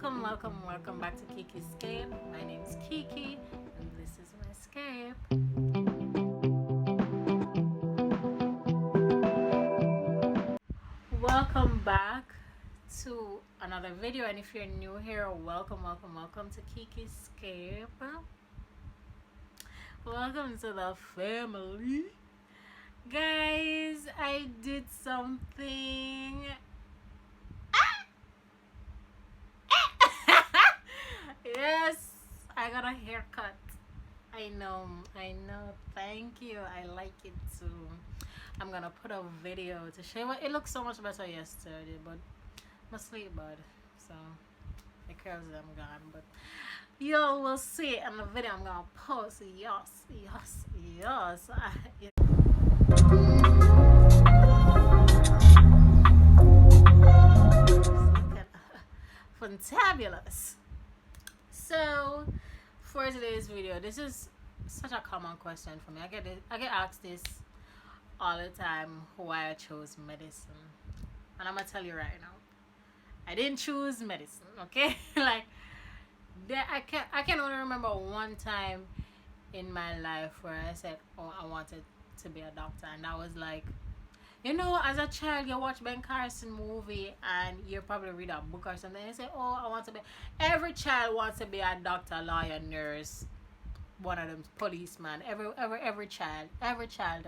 welcome back to Kiki's Scape. My name is Kiki, and this is my scape. Welcome back to another video, and if you're new here, welcome to Kiki's Scape. Welcome to the family. Guys, I did something. Yes, I got a haircut. I know. Thank you. I like it too. I'm gonna put a video to show you. It looked so much better yesterday, but my sleep bad, so the curls them gone. But y'all will see in the video I'm gonna post. Yes. Fantabulous. So for today's video, this is such a common question for me. I get asked this all the time, why I chose medicine, and I'm gonna tell you right now, I didn't choose medicine. Okay, like I can only remember one time in my life where I said, oh, I wanted to be a doctor, and that was like, as a child, you watch Ben Carson movie and you probably read a book or something and you say, oh, I want to be. Every child wants to be a doctor, lawyer, nurse, one of them policeman. Every child.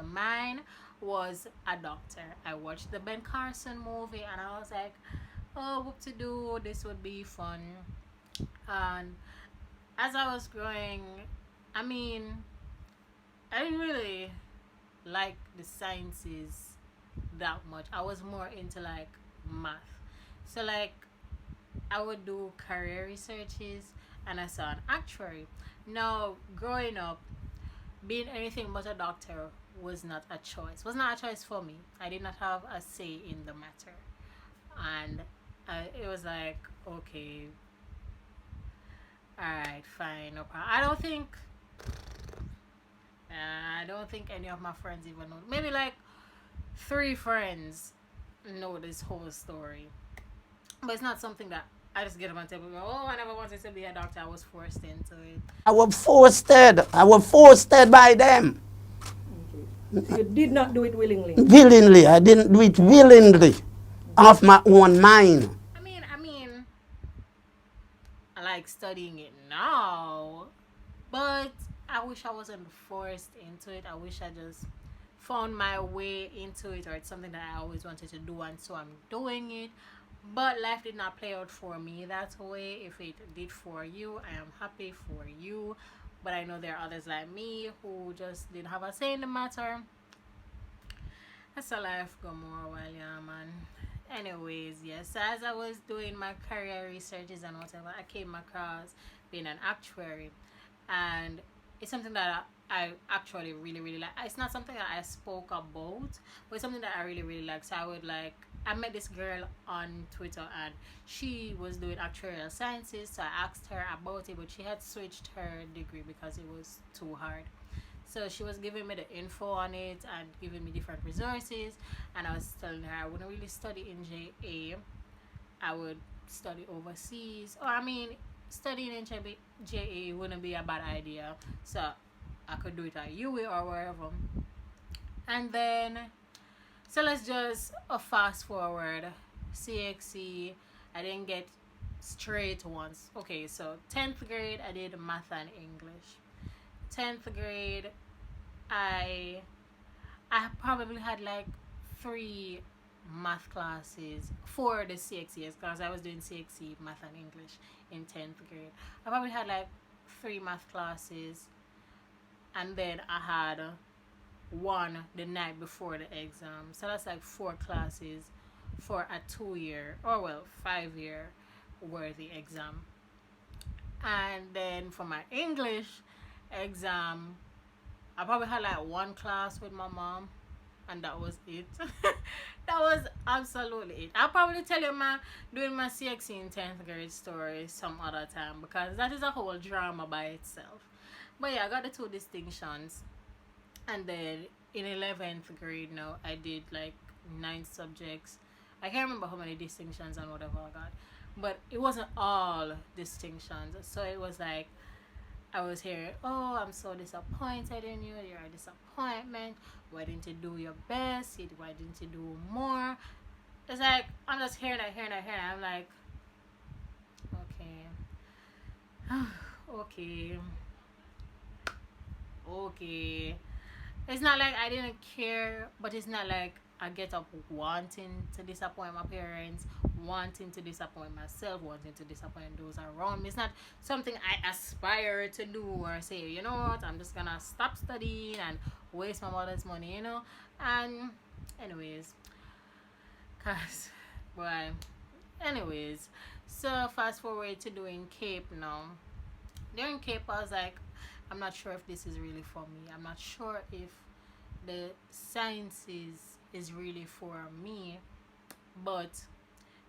Mine was a doctor. I watched the Ben Carson movie and I was like, oh, what to do? This would be fun. And as I was growing, I didn't really like the sciences that much. I was more into like math, so like I would do career researches and I saw an actuary. Now growing up, being anything but a doctor was not a choice for me. I did not have a say in the matter, and it was like, okay, all right, fine, no problem. I don't think any of my friends even know. Maybe like 3 friends know this whole story, but it's not something that I just get up and tell people, oh, I never wanted to be a doctor. I was forced into it. I was forced by them. So you did not do it willingly? Willingly. I didn't do it willingly, of my own mind. I like studying it now, but I wish I wasn't forced into it. I wish I just found my way into it, or it's something that I always wanted to do, and so I'm doing it. But life did not play out for me that way. If it did for you, I am happy for you, but I know there are others like me who just didn't have a say in the matter. That's a life go more while, yeah, man. Anyways, yes, so as I was doing my career researches and whatever, I came across being an actuary, and it's something that I actually really like. It's not something that I spoke about, but it's something that I really like. So I met this girl on Twitter and she was doing actuarial sciences, so I asked her about it, but she had switched her degree because it was too hard. So she was giving me the info on it and giving me different resources, and I was telling her I wouldn't really study in JA. I would study overseas, or studying in JA wouldn't be a bad idea. So I could do it at UA or wherever. And then, so let's just fast forward. CXC, I didn't get straight once. Okay, so 10th grade, I did math and English. 10th grade, I probably had like 3 math classes for the CXCs, because I was doing CXC math and English in 10th grade. I probably had like 3 math classes, and then I had one the night before the exam. So that's like 4 classes for a 2-year, or well, 5-year worthy exam. And then for my English exam, I probably had like 1 class with my mom, and that was it. That was absolutely it. I'll probably tell you doing my CXC in 10th grade story some other time, because that is a whole drama by itself. But yeah, I got the 2 distinctions. And then in 11th grade now, I did like 9 subjects. I can't remember how many distinctions and whatever I got, but it wasn't all distinctions. So it was like I was hearing, oh, I'm so disappointed in you. You're a disappointment. Why didn't you do your best? Why didn't you do more? It's like I'm just hearing that. I'm like, okay, okay, okay. It's not like I didn't care, but it's not like I get up wanting to disappoint my parents, wanting to disappoint myself, wanting to disappoint those around me. It's not something I aspire to do or say, you know what, I'm just gonna stop studying and waste my mother's money, you know. And anyways, cause well, anyways, so fast forward to doing Cape now. During Cape, I was like, I'm not sure if this is really for me. I'm not sure if the sciences is really for me. But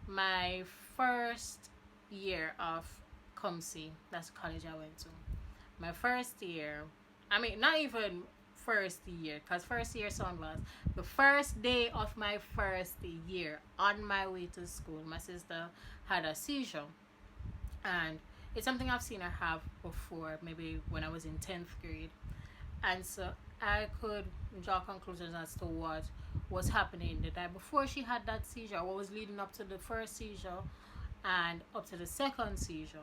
my first year of COMSI, that's the college I went to. My first year, I mean, not even first year, because first year sound was the first day of my first year on my way to school. My sister had a seizure, and it's something I've seen her have before, maybe when I was in 10th grade. And so I could draw conclusions as to what was happening the night before she had that seizure, what was leading up to the first seizure and up to the second seizure.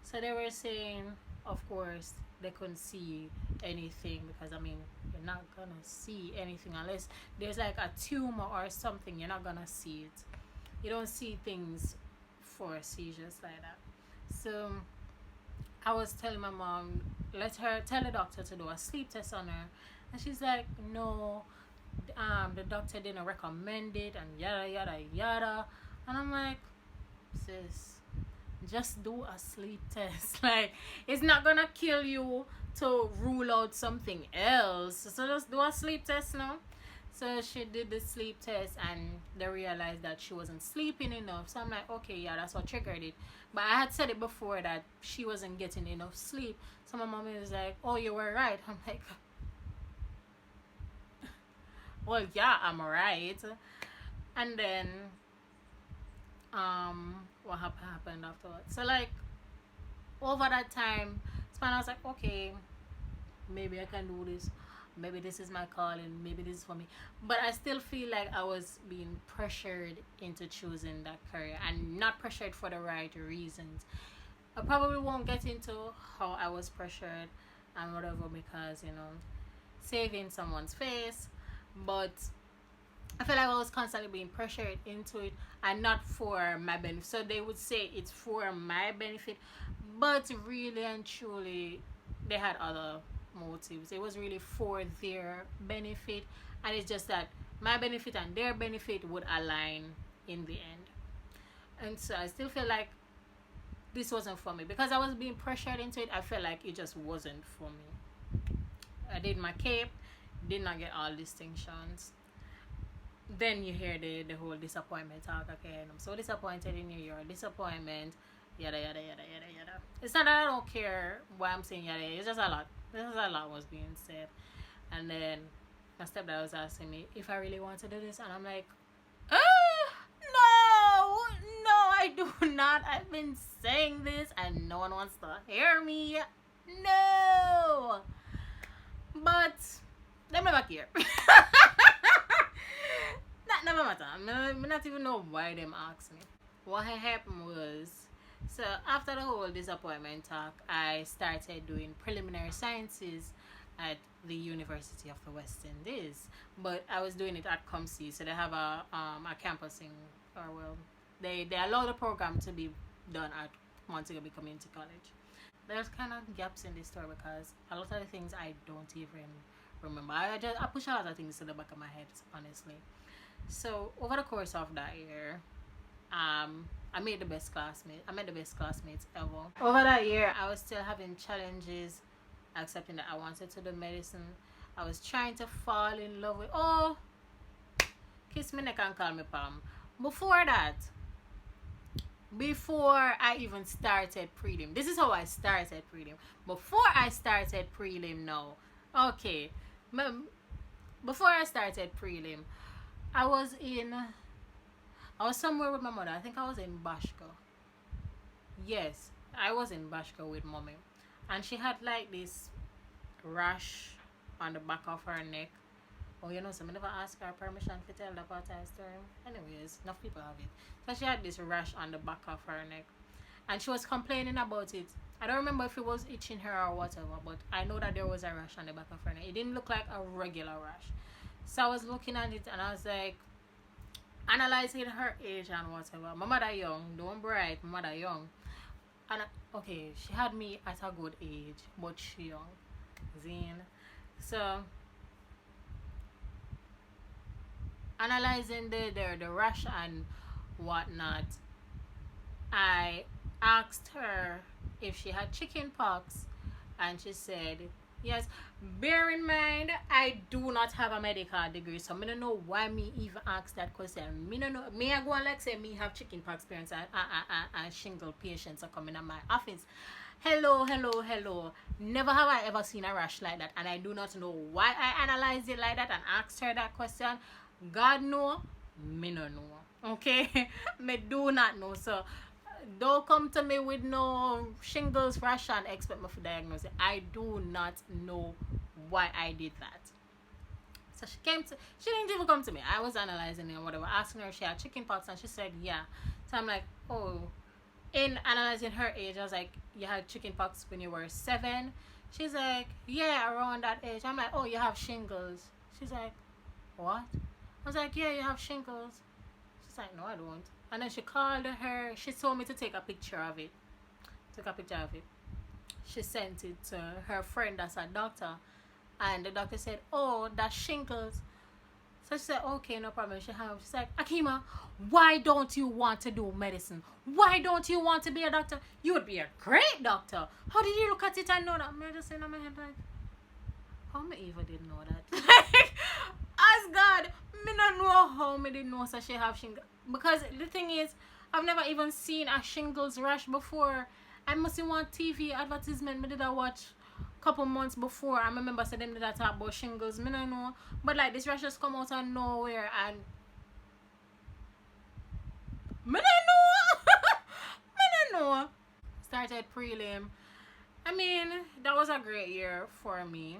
So they were saying, of course, they couldn't see anything, because I mean, you're not gonna see anything unless there's like a tumor or something. You're not gonna see it. You don't see things for seizures like that. So I was telling my mom, let her tell the doctor to do a sleep test on her, and she's like, no, the doctor didn't recommend it, and yada yada yada. And I'm like, sis, just do a sleep test. Like, it's not gonna kill you to rule out something else, so just do a sleep test now. So she did the sleep test, and they realized that she wasn't sleeping enough. So I'm like, okay, yeah, that's what triggered it. But I had said it before that she wasn't getting enough sleep. So my mom was like, oh, you were right. I'm like, well, yeah, I'm right. And then what happened afterwards? So like over that time span, I was like, okay, maybe I can do this. Maybe this is my calling. Maybe this is for me. But I still feel like I was being pressured into choosing that career, and not pressured for the right reasons. I probably won't get into how I was pressured and whatever, because, you know, saving someone's face. But I feel like I was constantly being pressured into it, and not for my benefit. So they would say it's for my benefit, but really and truly, they had other motives. It was really for their benefit, and it's just that my benefit and their benefit would align in the end. And so I still feel like this wasn't for me, because I was being pressured into it. I felt like it just wasn't for me. I did my Cape, did not get all distinctions. Then you hear the whole disappointment talk again. I'm so disappointed in you. You're a disappointment. Yada yada yada yada yada. It's not that I don't care why I'm saying yada. It's just a lot. There's a lot was being said. And then my stepdad was asking me if I really want to do this, and I'm like, no, I do not. I've been saying this, and no one wants to hear me. No, but let me back here. That never matter. I not even know why them asked me. What happened was, so after the whole disappointment talk, I started doing preliminary sciences at the University of the West Indies. But I was doing it at COMSI, so they have a campus in, or well, they allow the program to be done at Montego Bay Community College. There's kind of gaps in this story, because a lot of the things I don't even remember. I push a lot of things to the back of my head, honestly. So over the course of that year, I met the best classmates ever. Over that year, I was still having challenges accepting that I wanted to do medicine. I was trying to fall in love with, oh, kiss me neck and call me Pam. Before that, before I even started prelim, this is how I started prelim. Before I started prelim now, okay, before I started prelim, I was in I was somewhere with my mother. I think I was in Bashka. Yes, I was in Bashka with mommy. And she had like this rash on the back of her neck. Oh, you know, so I never asked her permission to tell the part of the story. Anyways, enough people have it. So she had this rash on the back of her neck. And she was complaining about it. I don't remember if it was itching her or whatever, but I know that there was a rash on the back of her neck. It didn't look like a regular rash. So I was looking at it and I was like, analyzing her age and whatever. My mother young, don't bright, my mother young. And okay, she had me at a good age, but she young. Zine. So analyzing the rash and whatnot, I asked her if she had chicken pox, and she said yes. Bear in mind, I do not have a medical degree, so I don't know why me even ask that question. Me don't know. Me I go and like say me have chicken pox experience and shingle patients are coming at my office. Hello, hello, hello. Never have I ever seen a rash like that, and I do not know why I analyzed it like that and asked her that question. God know, me no know. Okay, me do not know. So don't come to me with no shingles rash and expect me to diagnose it. I do not know why I did that. So she didn't even come to me. I was analyzing it or whatever, asking her if she had chicken pox, and she said yeah. So I'm like, oh, in analyzing her age, I was like, you had chicken pox when you were 7? She's like, yeah, around that age. I'm like, oh, you have shingles. She's like, what? I was like, yeah, you have shingles. She's like, no, I don't. And then she called her. She told me to take a picture of it. Took a picture of it. She sent it to her friend that's a doctor. And the doctor said, oh, that's shingles. So she said, okay, no problem. She's like, Akima, why don't you want to do medicine? Why don't you want to be a doctor? You would be a great doctor. How did you look at it and know that? I just saying in my head like, how me even didn't know that? Like, as God, me not know how me didn't know so she have shingles. Because the thing is, I've never even seen a shingles rash before. I must see one TV advertisement me did I watch couple months before. I remember saying them that talk about shingles. Me don't know, but like this rash just come out of nowhere and me don't know. Me don't know. Started prelim. I mean, that was a great year for me.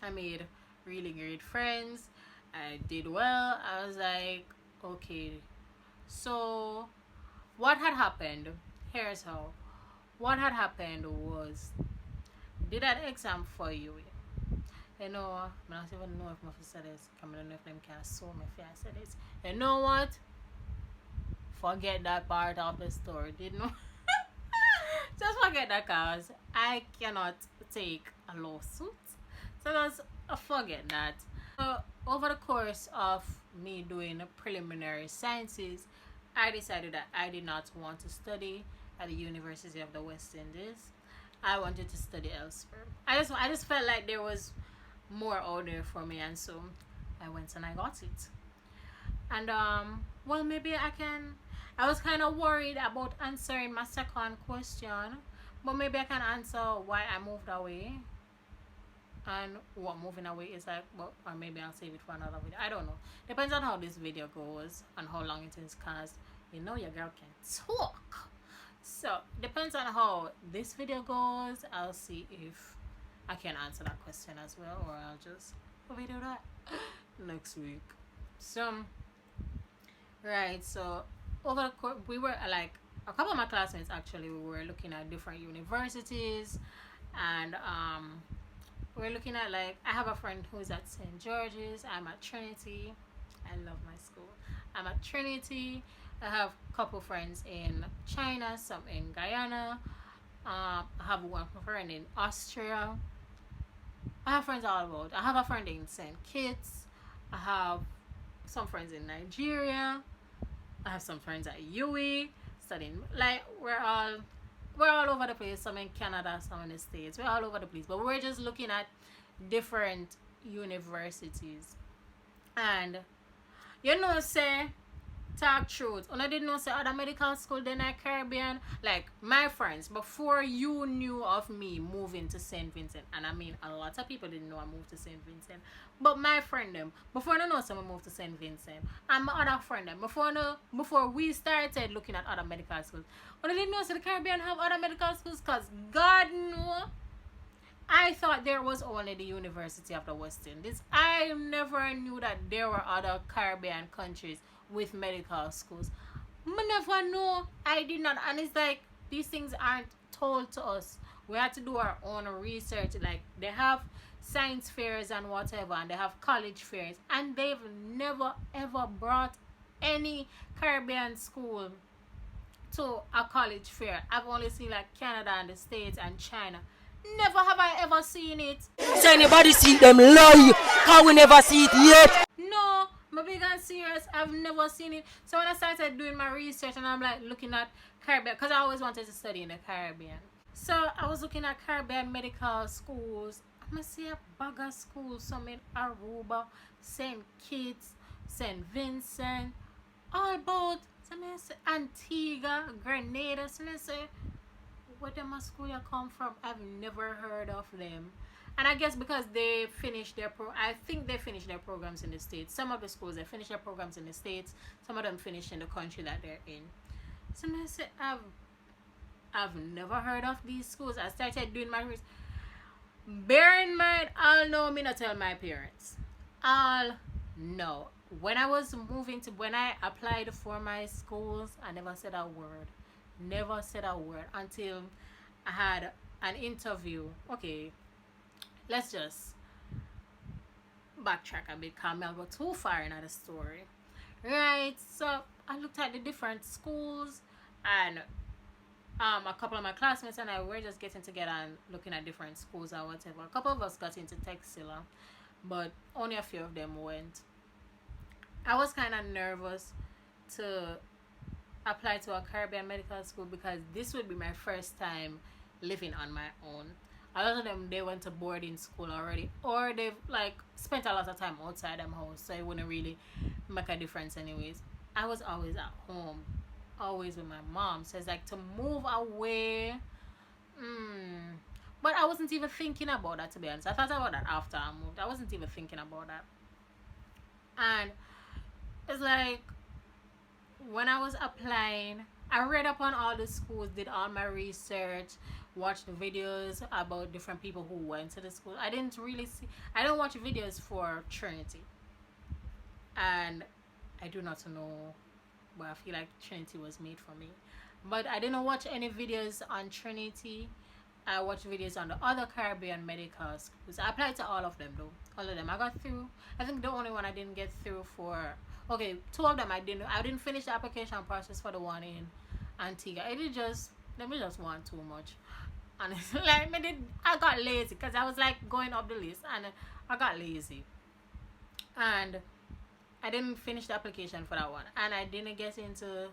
I made really great friends. I did well. I was like, okay. So what had happened? Here's how. What had happened was did an exam for you. You know, I don't even know if my said this. I don't know if them can sue me if I said this. You know what? Forget that part of the story. Didn't know. Just forget that because I cannot take a lawsuit. So just forget that. So over the course of me doing preliminary sciences, I decided that I did not want to study at the University of the West Indies. I wanted to study elsewhere. I just felt like there was more out there for me, and so I went and I got it. And well, maybe I can. I was kind of worried about answering my second question, but maybe I can answer why I moved away and what moving away is like. Well, or maybe I'll save it for another video. I don't know. Depends on how this video goes and how long it is, cause you know your girl can talk. So depends on how this video goes. I'll see if I can answer that question as well, or I'll just video that next week. So right, so over the course we were like a couple of my classmates actually, we were looking at different universities, and we we're looking at like I have a friend who's at St. George's. I'm at Trinity. I love my school. I'm at Trinity. I have a couple friends in China, some in Guyana. I have one friend in Austria. I have friends all about. I have a friend in St. Kitts. I have some friends in Nigeria. I have some friends at UWI studying. Like we're all over the place. Some in Canada, some in the States. We're all over the place. But we're just looking at different universities. And you know, say talk truth. And I didn't know say other medical school then in Caribbean. Like my friends, before you knew of me moving to St. Vincent, and I mean a lot of people didn't know I moved to St. Vincent. But my friend them, before they know someone moved to St. Vincent, and my other friend them, before we started looking at other medical schools, but I didn't know so the Caribbean have other medical schools because God knew. I thought there was only the University of the West Indies. I never knew that there were other Caribbean countries with medical schools. I never know. I did not. And it's like these things aren't told to us. We had to do our own research. Like they have science fairs and whatever, and they have college fairs, and they've never ever brought any Caribbean school to a college fair. I've only seen like Canada and the States and China. Never have I ever seen it. So anybody see them lie? How we never see it yet? No, I'm big and serious. I've never seen it. So when I started doing my research and I'm like looking at Caribbean, because I always wanted to study in the Caribbean. So I was looking at Caribbean medical schools. I'm going to see a bag of schools. Some in Aruba, St. Kitts, St. Vincent, all about Antigua, Grenada. So I say, where them a school you come from? I've never heard of them. And I guess because they finished their I think they finished their programs in the States. Some of the schools they finished their programs in the States. Some of them finished in the country that they're in. So I said, I've never heard of these schools. I started doing my research. Bear in mind, I'll know me not tell my parents. I'll know. When I applied for my schools, I never said a word. Never said a word until I had an interview. Okay, let's just backtrack a bit because I'll go too far into the story. Right, so I looked at the different schools, and a couple of my classmates and I were just getting together and looking at different schools or whatever. A couple of us got into Texila, but only a few of them went. I was kind of nervous to apply to a Caribbean medical school because this would be my first time living on my own. A lot of them, they went to boarding school already, or they've like spent a lot of time outside them house, so it wouldn't really make a difference anyways. I was always at home, always with my mom, so it's like to move away, but I wasn't even thinking about that, to be honest. I thought about that after I moved. I wasn't even thinking about that. And it's like when I was applying, I read up on all the schools, did all my research, watched videos about different people who went to the school. I didn't watch videos for Trinity. And I do not know, but I feel like Trinity was made for me. But I didn't watch any videos on Trinity. I watched videos on the other Caribbean medical schools. I applied to all of them though. All of them I got through. I think the only one I didn't get through for, okay, two of them I didn't finish the application process for the one in Antigua. Let me just want too much. And like I got lazy because I was like going up the list and I got lazy. And I didn't finish the application for that one. And I didn't get into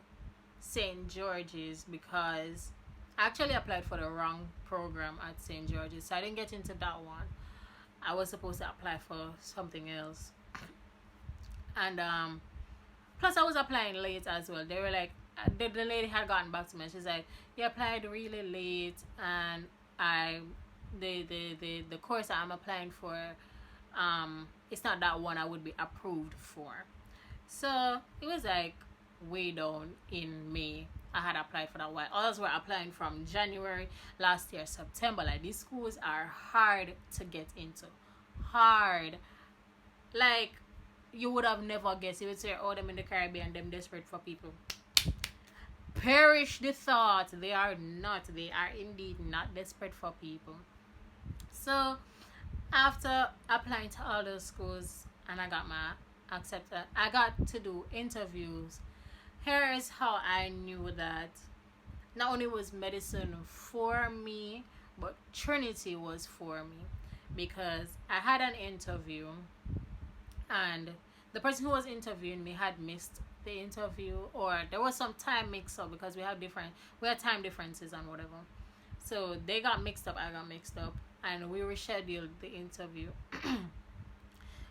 St. George's because I actually applied for the wrong program at St. George's. So I didn't get into that one. I was supposed to apply for something else. And plus I was applying late as well. They were like, the lady had gotten back to me. She's like, you applied really late, and the course that I'm applying for, it's not that one I would be approved for. So it was like way down in May. I had applied for that while. Others were applying from January last year, September. Like these schools are hard to get into. Hard. Like you would have never guessed. You would say, oh, them in the Caribbean, them desperate for people. Perish the thought. They are not. They are indeed not desperate for people. So after applying to all those schools and I got my accepted, I got to do interviews. Here is how I knew that not only was medicine for me, but Trinity was for me, because I had an interview and the person who was interviewing me had missed the interview, or there was some time mix up because we had time differences and whatever. So they got mixed up, I got mixed up, and we rescheduled the interview.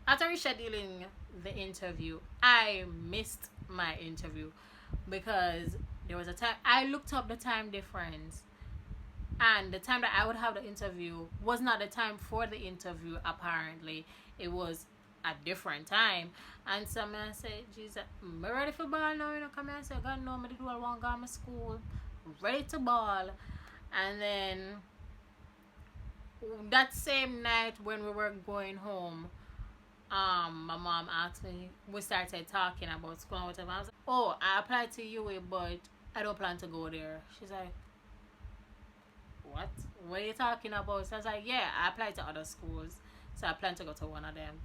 After rescheduling the interview, I missed my interview because there was a time I looked up the time difference, and the time that I would have the interview was not the time for the interview. Apparently, it was a different time. And so I said, Jesus, I'm ready for ball now. You know, come here and say, God, no, I do I want to go to school, ready to ball. And then that same night when we were going home, my mom asked me, we started talking about school and whatever. I was like, oh, I applied to UA, but I don't plan to go there. She's like, what are you talking about? So I was like, yeah, I applied to other schools, so I plan to go to one of them.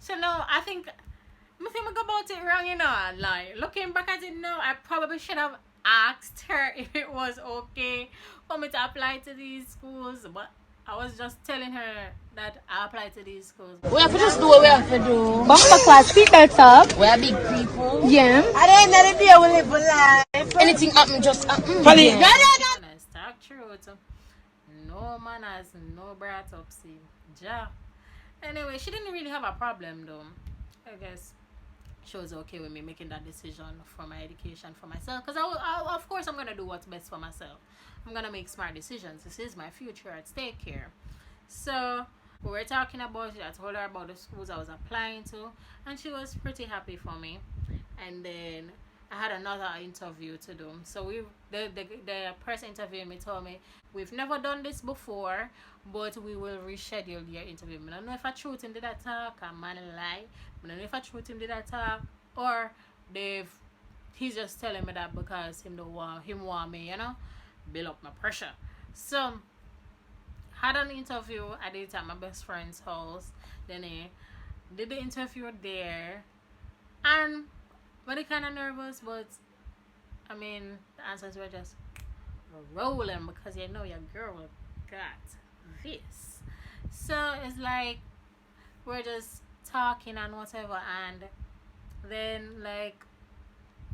So no, I think I go about it wrong, you know. Like, looking back at it now, I probably should have asked her if it was okay for me to apply to these schools, but I was just telling her that I applied to these schools. We have to just do what we have to do. Bumper class, speaker top. We are big people. Yeah. At the end of the day, we live a life. Anything happen, just happen. Honest, talk truth. No manners, no brat upsy. Ja. Anyway, she didn't really have a problem though. I guess she was okay with me making that decision for my education for myself. Because of course I'm going to do what's best for myself. I'm going to make smart decisions. This is my future at stake here. So we were talking about it. I told her about the schools I was applying to, and she was pretty happy for me. And then I had another interview to do. So the person interviewing me told me, we've never done this before, but we will reschedule your interview. I don't know if I truth him did that talk, a man lie. I don't know if I truth him did that talk, or he's just telling me that because him want me, you know, build up my pressure. So had an interview. I did it at my best friend's house. Then I did the interview there, and very kind of nervous, but I mean the answers were just rolling because you know your girl got this. So it's like we're just talking and whatever, and then like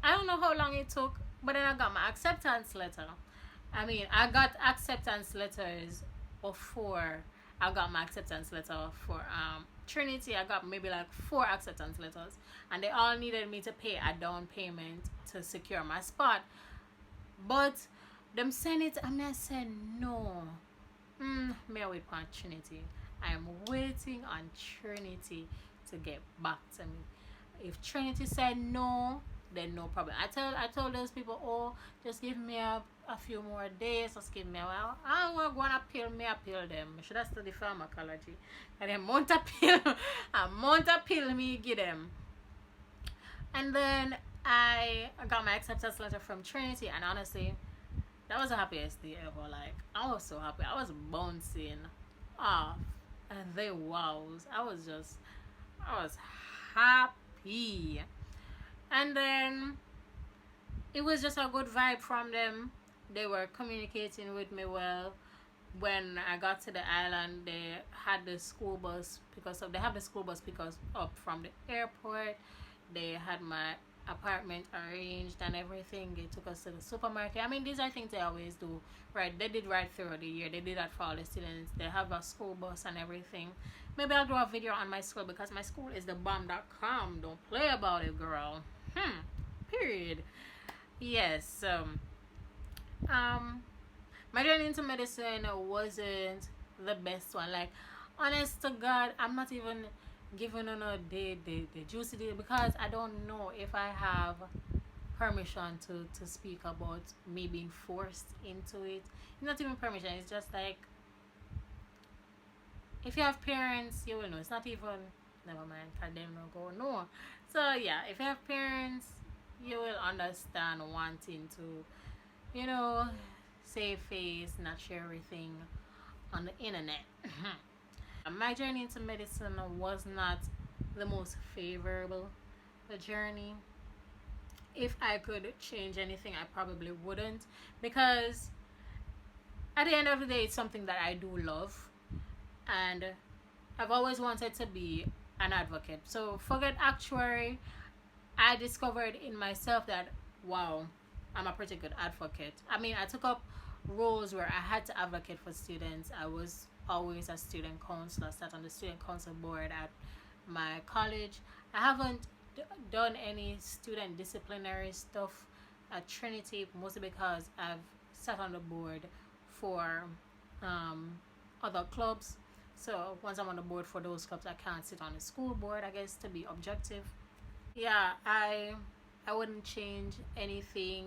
I don't know how long it took, but then I got my acceptance letter. I mean, I got acceptance letters before I got my acceptance letter for Trinity. I got maybe like 4 acceptance letters, and they all needed me to pay a down payment to secure my spot. But them sent it, and I said no. May I wait on Trinity? I am waiting on Trinity to get back to me. If Trinity said no, then no problem. I told those people, oh, just give me a few more days. Just give me a while. I want to appeal them. Should I study pharmacology? And the amount of appeal me give them. And then I got my acceptance letter from Trinity, and honestly, that was the happiest day ever. Like, I was so happy. I was bouncing off and they wows. I was happy. And then it was just a good vibe from them. They were communicating with me well. When I got to the island, they had the school bus pick us up. They have the school bus pick us up from the airport. They had my apartment arranged and everything. They took us to the supermarket. I mean, these are things they always do, right? They did right through the year. They did that for all the students. They have a school bus and everything. Maybe I'll do a video on my school because my school is the bomb.com. Don't play about it, girl. Period. Yes. My journey into medicine wasn't the best one. Like, honest to God, I'm not even giving on a the juicy day because I don't know if I have permission to speak about me being forced into it. It's not even permission. It's just like, if you have parents, you will know. It's not even, never mind, because them no go no. So yeah, if you have parents, you will understand wanting to, you know, save face, not share everything on the internet. My journey into medicine was not the most favorable journey. If I could change anything, I probably wouldn't, because at the end of the day, it's something that I do love, and I've always wanted to be an advocate. So forget actuary, I discovered in myself that, wow, I'm a pretty good advocate. I mean, I took up roles where I had to advocate for students. I was always a student counselor, sat on the student council board at my college. I haven't done any student disciplinary stuff at Trinity, mostly because I've sat on the board for other clubs. So once I'm on the board for those clubs, I can't sit on the school board, I guess, to be objective. Yeah, I wouldn't change anything.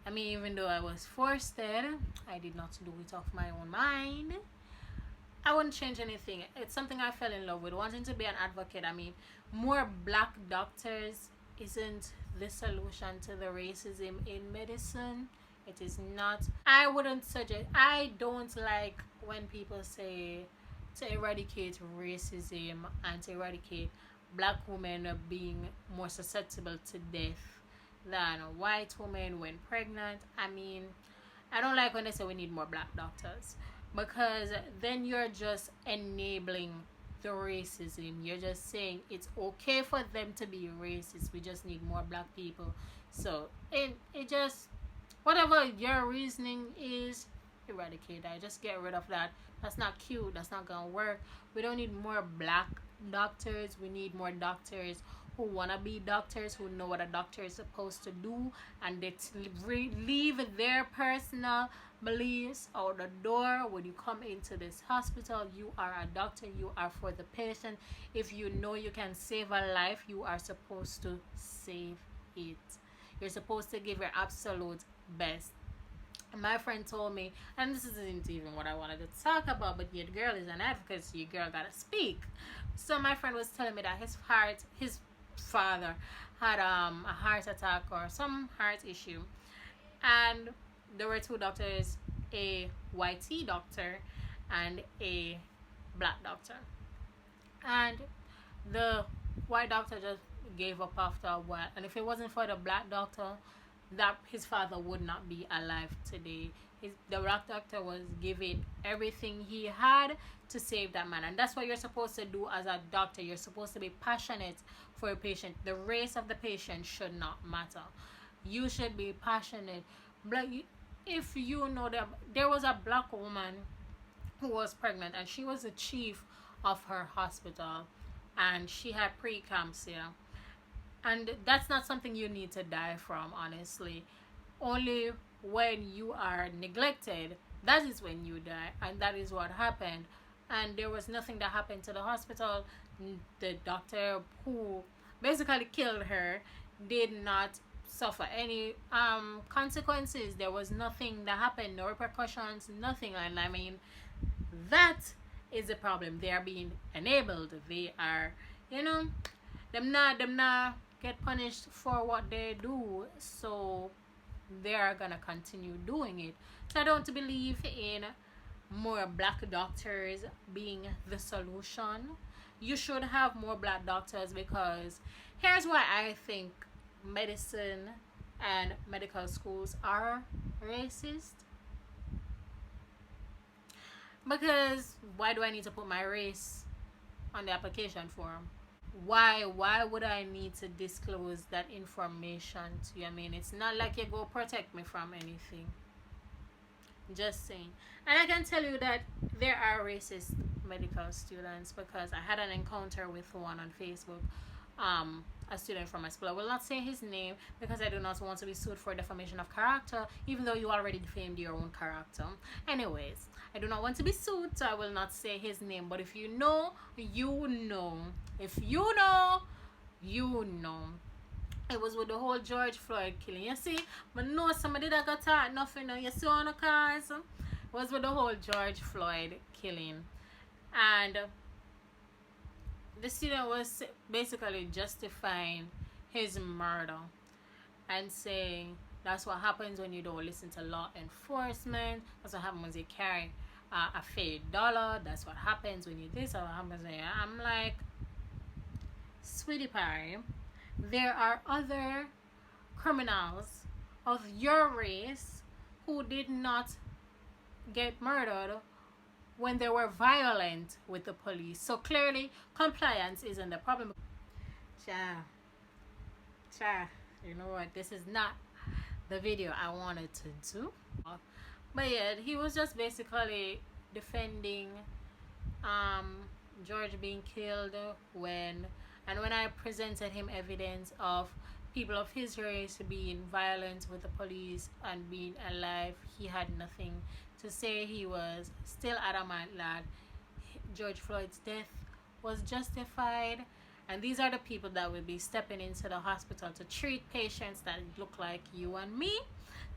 I mean, even though I was forced it, I did not do it off my own mind. I wouldn't change anything. It's something I fell in love with, wanting to be an advocate. I mean, more black doctors isn't the solution to the racism in medicine. It is not. I wouldn't suggest. I don't like when people say to eradicate racism and to eradicate black women being more susceptible to death than white women when pregnant. I mean, I don't like when they say we need more black doctors, because then you're just enabling the racism. You're just saying it's okay for them to be racist. We just need more black people. So it just, whatever your reasoning is, eradicate that. Just get rid of that. That's not cute. That's not gonna work. We don't need more black doctors. We need more doctors who want to be doctors, who know what a doctor is supposed to do, and they leave their personal beliefs out the door. When you come into this hospital, you are a doctor. You are for the patient. If you know you can save a life, you are supposed to save it. You're supposed to give your absolute best. My friend told me, and this isn't even what I wanted to talk about, but your girl is an advocate, so your girl gotta speak. So my friend was telling me that his father had a heart attack or some heart issue, and there were two doctors, a white doctor and a black doctor, and the white doctor just gave up after a while. And if it wasn't for the black doctor, that his father would not be alive today. The black doctor was giving everything he had to save that man, and that's what you're supposed to do as a doctor. You're supposed to be passionate for a patient. The race of the patient should not matter. You should be passionate. If you know that there was a black woman who was pregnant, and she was the chief of her hospital, and she had preeclampsia, and that's not something you need to die from, honestly. Only when you are neglected, that is when you die, and that is what happened. And there was nothing that happened to the hospital. The doctor who basically killed her did not suffer any consequences. There was nothing that happened, no repercussions, nothing. And I mean, that is the problem. They are being enabled. They are, them not get punished for what they do, so they are gonna continue doing it. So I don't believe in more black doctors being the solution. You should have more black doctors, because here's why I think medicine and medical schools are racist. Because why do I need to put my race on the application form? Why would I need to disclose that information to you? I mean, it's not like you go protect me from anything. Just saying. And I can tell you that there are racist medical students, because I had an encounter with one on Facebook, a student from my school. I will not say his name because I do not want to be sued for defamation of character, even though you already defamed your own character. Anyways, I do not want to be sued, so I will not say his name. But if you know, you know. If you know, you know. It was with the whole George Floyd killing. You see, but no, somebody that got taught nothing. You see on the cars. It was with the whole George Floyd killing. And the student was basically justifying his murder and saying that's what happens when you don't listen to law enforcement. That's what happens when you carry a fake dollar. That's what happens when you this. That's what happens when I'm like, sweetie pie, there are other criminals of your race who did not get murdered when they were violent with the police. So clearly compliance isn't the problem. You know what, this is not the video I wanted to do, but yeah, he was just basically defending George being killed when And when I presented him evidence of people of his race being violent with the police and being alive, he had nothing to say. He was still adamant that George Floyd's death was justified. And these are the people that will be stepping into the hospital to treat patients that look like you and me.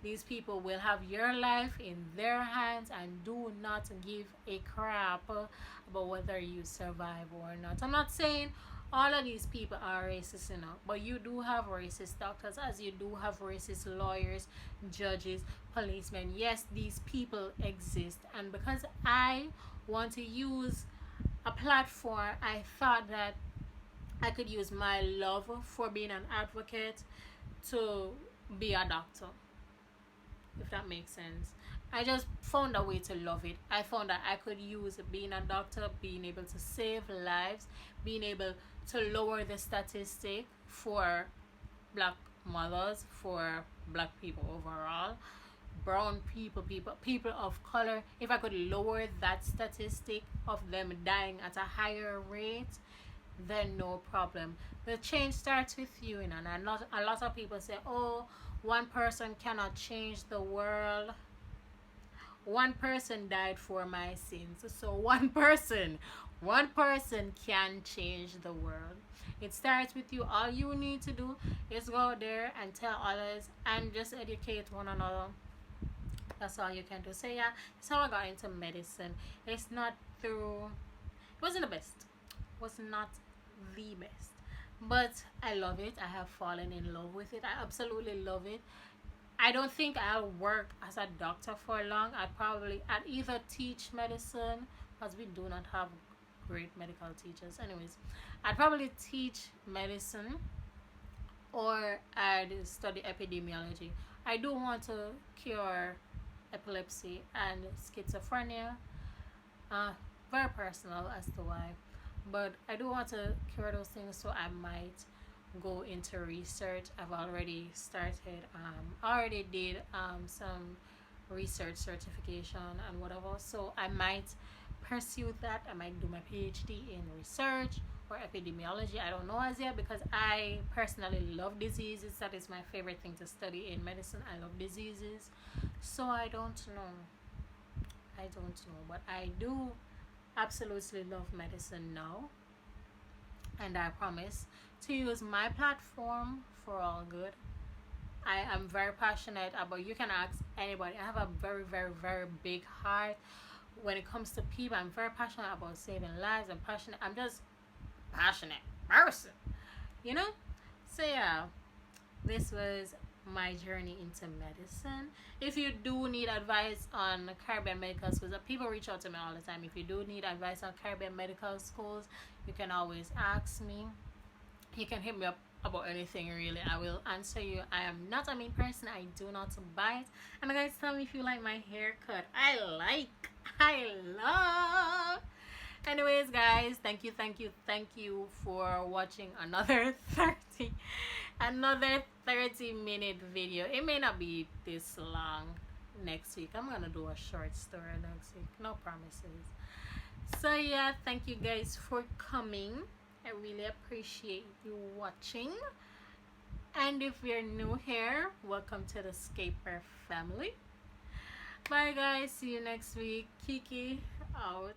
These people will have your life in their hands and do not give a crap about whether you survive or not. I'm not saying all of these people are racist, but you do have racist doctors, as you do have racist lawyers, judges, policemen. Yes, these people exist. And because I want to use a platform, I thought that I could use my love for being an advocate to be a doctor, if that makes sense. I just found a way to love it. I found that I could use being a doctor, being able to save lives, being able to lower the statistic for black mothers, for black people overall, brown people of color. If I could lower that statistic of them dying at a higher rate, then no problem. The change starts with you, and a lot of people say, oh, one person cannot change the world. One person died for my sins, so one person can change the world. It starts with you. All you need to do is go out there and tell others and just educate one another. That's all you can do. So yeah, that's how I got into medicine. It's not through, it wasn't the best, was not the best, but I love it. I have fallen in love with it. I absolutely love it. I don't think I'll work as a doctor for long. I'd either teach medicine, because we do not have great medical teachers. Anyways, I'd probably teach medicine, or I'd study epidemiology. I do want to cure epilepsy and schizophrenia. Very personal as to why, but I do want to cure those things, so I might go into research. I've already started, already did some research certification and whatever, so I might pursue that. I might do my PhD in research or epidemiology. I don't know as yet, because I personally love diseases. That is my favorite thing to study in medicine. I love diseases, so I don't know, but I do absolutely love medicine now, and I promise to use my platform for all good. I am very passionate about, you can ask anybody, I have a very, very, very big heart when it comes to people. I'm very passionate about saving lives. I'm just passionate person, so yeah, this was my journey into medicine. If you do need advice on Caribbean medical schools, people reach out to me all the time. If you do need advice on Caribbean medical schools, you can always ask me. You can hit me up about anything, really. I will answer you. I am not a mean person. I do not bite. And guys, tell me if you like my haircut. I love. Anyways, guys, thank you for watching another 30-minute video. It may not be this long next week. I'm gonna do a short story next week, no promises. So yeah, thank you guys for coming. I really appreciate you watching, and if you're new here, welcome to the Scaper family. Bye guys, see you next week. Kiki out.